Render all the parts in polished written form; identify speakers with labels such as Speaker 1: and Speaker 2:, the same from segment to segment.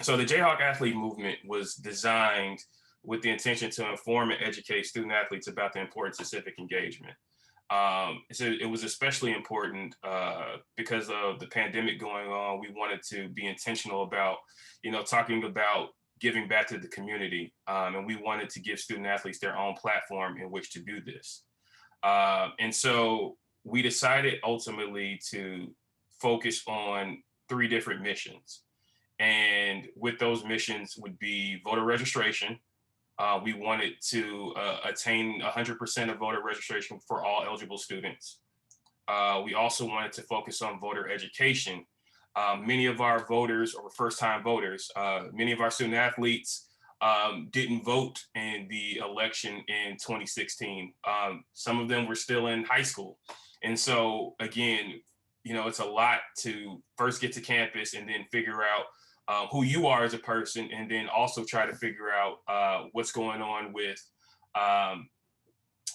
Speaker 1: So the Jayhawk athlete movement was designed with the intention to inform and educate student athletes about the importance of civic engagement. So it was especially important because of the pandemic going on. We wanted to be intentional about, talking about giving back to the community, and we wanted to give student athletes their own platform in which to do this. And so we decided ultimately to focus on three different missions. And with those missions would be voter registration. We wanted to attain 100% of voter registration for all eligible students. We also wanted to focus on voter education. Many of our voters or first-time voters, many of our student athletes didn't vote in the election in 2016. Some of them were still in high school. And so again, it's a lot to first get to campus and then figure out who you are as a person, and then also try to figure out what's going on with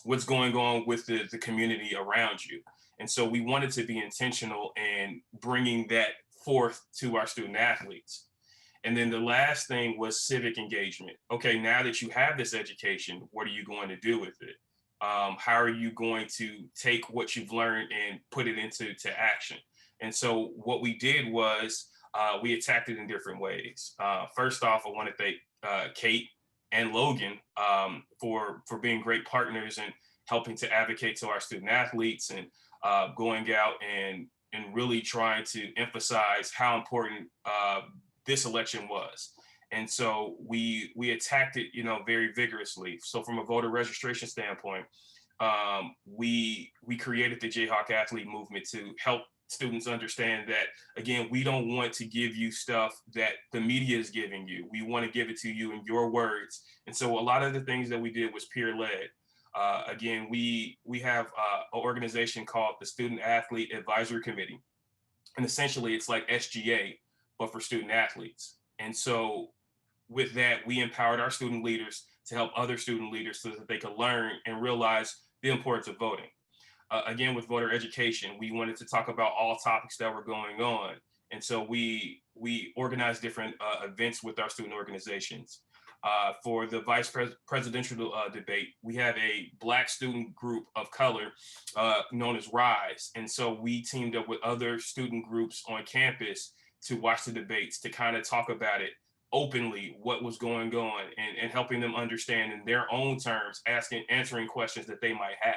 Speaker 1: the community around you. And so we wanted to be intentional in bringing that forth to our student athletes. And then the last thing was civic engagement. Okay, now that you have this education, what are you going to do with it? How are you going to take what you've learned and put it into action? And so what we did was we attacked it in different ways. First off, I want to thank Kate and Logan for being great partners and helping to advocate to our student athletes and going out and really trying to emphasize how important this election was. And so we attacked it, very vigorously. So from a voter registration standpoint, we created the Jayhawk athlete movement to help students understand that, again, we don't want to give you stuff that the media is giving you. We want to give it to you in your words. And so a lot of the things that we did was peer led. Again, we have an organization called the Student Athlete Advisory Committee. And essentially it's like SGA, but for student athletes. And so with that, we empowered our student leaders to help other student leaders so that they could learn and realize the importance of voting. Again, with voter education, we wanted to talk about all topics that were going on. And so we organized different events with our student organizations. For the presidential debate, we have a Black student group of color known as RISE. And so we teamed up with other student groups on campus to watch the debates, to kind of talk about it openly, what was going on, and helping them understand in their own terms, answering questions that they might have.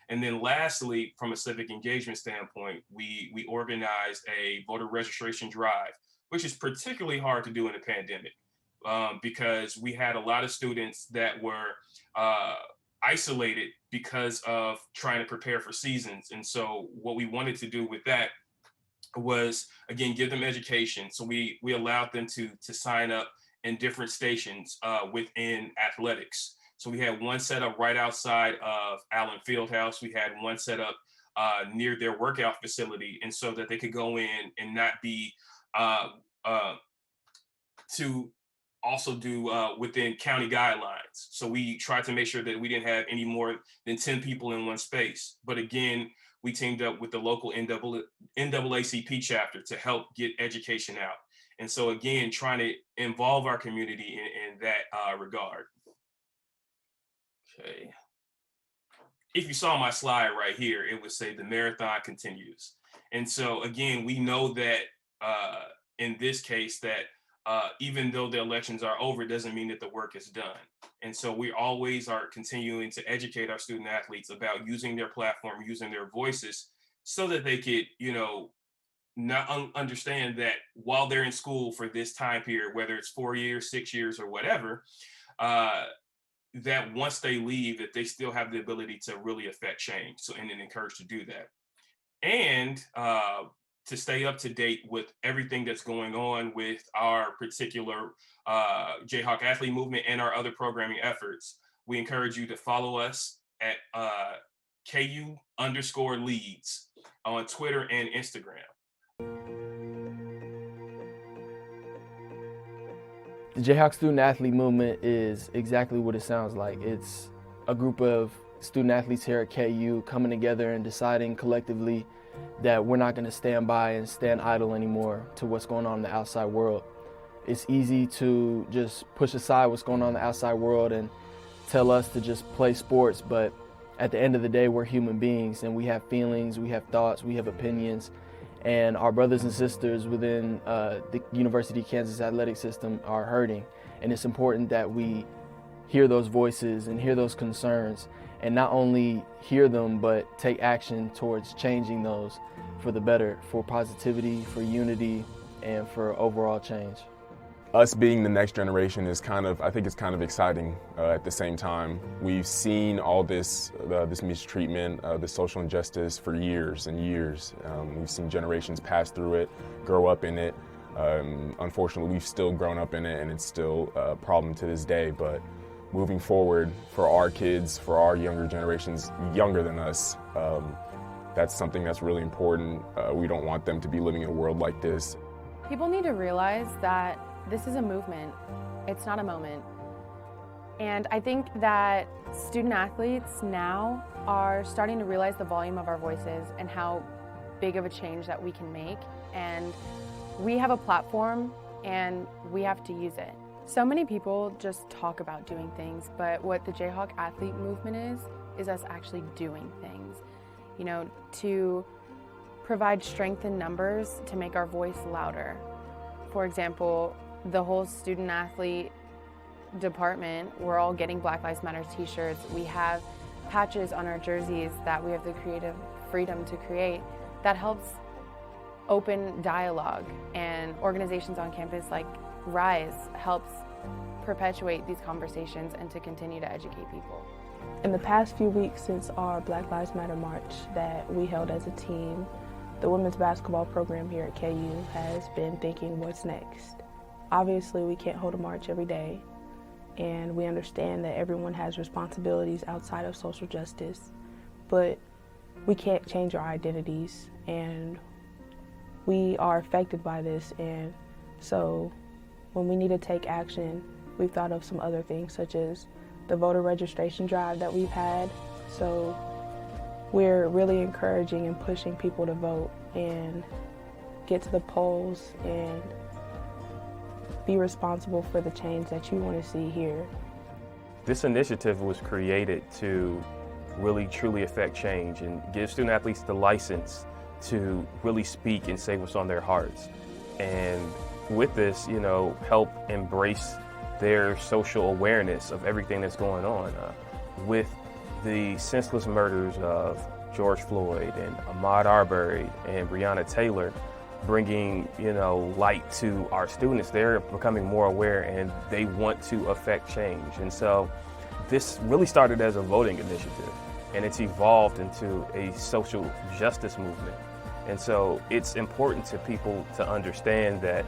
Speaker 1: And then lastly, from a civic engagement standpoint, we organized a voter registration drive, which is particularly hard to do in a pandemic because we had a lot of students that were isolated because of trying to prepare for seasons. And so what we wanted to do with that was, again, give them education. So we allowed them to sign up in different stations within athletics. So we had one set up right outside of Allen Fieldhouse. We had one set up near their workout facility, and so that they could go in and not be to also do within county guidelines. So we tried to make sure that we didn't have any more than 10 people in one space. But again, we teamed up with the local NAACP chapter to help get education out. And so again, trying to involve our community in that regard. Okay. If you saw my slide right here, it would say the marathon continues. And so again, we know that in this case that even though the elections are over, it doesn't mean that the work is done. And so we always are continuing to educate our student athletes about using their platform, using their voices, so that they could, not understand that while they're in school for this time period, whether it's 4 years, 6 years, or whatever, that once they leave, that they still have the ability to really affect change. So, and encouraged to do that. And to stay up to date with everything that's going on with our particular Jayhawk athlete movement and our other programming efforts, we encourage you to follow us at KU_leads on Twitter and Instagram.
Speaker 2: The Jayhawk Student Athlete Movement is exactly what it sounds like. It's a group of student athletes here at KU coming together and deciding collectively that we're not going to stand by and stand idle anymore to what's going on in the outside world. It's easy to just push aside what's going on in the outside world and tell us to just play sports, but at the end of the day, we're human beings and we have feelings, we have thoughts, we have opinions, and our brothers and sisters within the University of Kansas athletic system are hurting. And it's important that we hear those voices and hear those concerns, and not only hear them, but take action towards changing those for the better, for positivity, for unity, and for overall change.
Speaker 3: Us being the next generation is I think it's kind of exciting at the same time. We've seen all this mistreatment, this social injustice for years and years. We've seen generations pass through it, grow up in it. Unfortunately, we've still grown up in it, and it's still a problem to this day. But moving forward, for our kids, for our younger generations, younger than us, that's something that's really important. We don't want them to be living in a world like this.
Speaker 4: People need to realize that this is a movement. It's not a moment. And I think that student athletes now are starting to realize the volume of our voices and how big of a change that we can make. And we have a platform and we have to use it. So many people just talk about doing things, but what the Jayhawk athlete movement is us actually doing things. You know, to provide strength in numbers to make our voice louder. For example, the whole student athlete department, we're all getting Black Lives Matter t-shirts. We have patches on our jerseys that we have the creative freedom to create that helps open dialogue, and organizations on campus like RISE helps perpetuate these conversations and to continue to educate people.
Speaker 5: In the past few weeks since our Black Lives Matter march that we held as a team, the women's basketball program here at KU has been thinking, what's next? Obviously, we can't hold a march every day, and we understand that everyone has responsibilities outside of social justice, but we can't change our identities, and we are affected by this, and so when we need to take action, we've thought of some other things, such as the voter registration drive that we've had. So we're really encouraging and pushing people to vote and get to the polls and be responsible for the change that you want to see here.
Speaker 6: This initiative was created to really truly affect change and give student athletes the license to really speak and say what's on their hearts. And with this, you know, help embrace their social awareness of everything that's going on. With the senseless murders of George Floyd and Ahmaud Arbery and Breonna Taylor, bringing, you know, light to our students, they're becoming more aware and they want to affect change. And so this really started as a voting initiative, and it's evolved into a social justice movement. And so it's important to people to understand that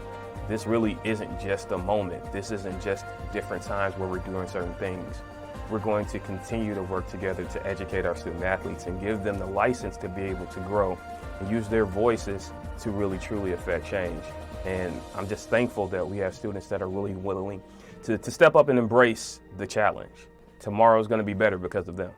Speaker 6: this really isn't just a moment. This isn't just different times where we're doing certain things. We're going to continue to work together to educate our student athletes and give them the license to be able to grow and use their voices to really truly affect change. And I'm just thankful that we have students that are really willing to step up and embrace the challenge. Tomorrow's going to be better because of them.